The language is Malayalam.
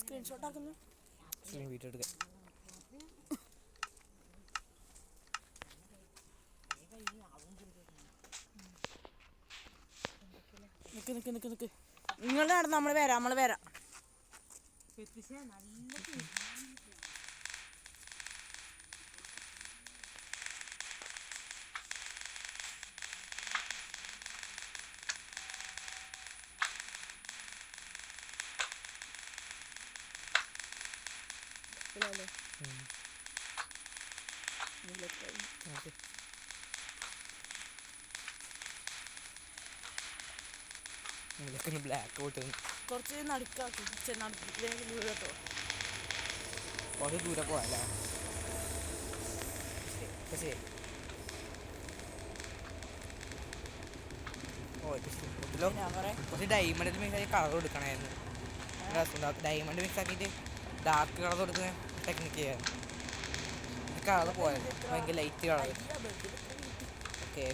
സ്ക്രീൻഷോട്ട് ആക്കുന്നു. വീഡിയോ എടുക്കാൻ നിക്ക് നിങ്ങൾ നടന്ന് നമ്മൾ വരാം. ബ്ലാക്ക് ഔട്ട് കുറച്ച് നടുക്കാക്കി കേട്ടോ. കുറച്ച് ദൂരെ പോയല്ലേ. ശരി കുറച്ച് ഡയമണ്ട് മിക്സ് ആക്കി കളർ കൊടുക്കണമായിരുന്നു. ഡയമണ്ട് മിക്സ് ആക്കിയിട്ട് ഡാർക്ക് കളർ കൊടുക്കുന്ന ടെക്നിക്ക് ചെയ്യായിരുന്നു. കളർ പോയത് ഭയങ്കര ലൈറ്റ് കളർ. ഓക്കെ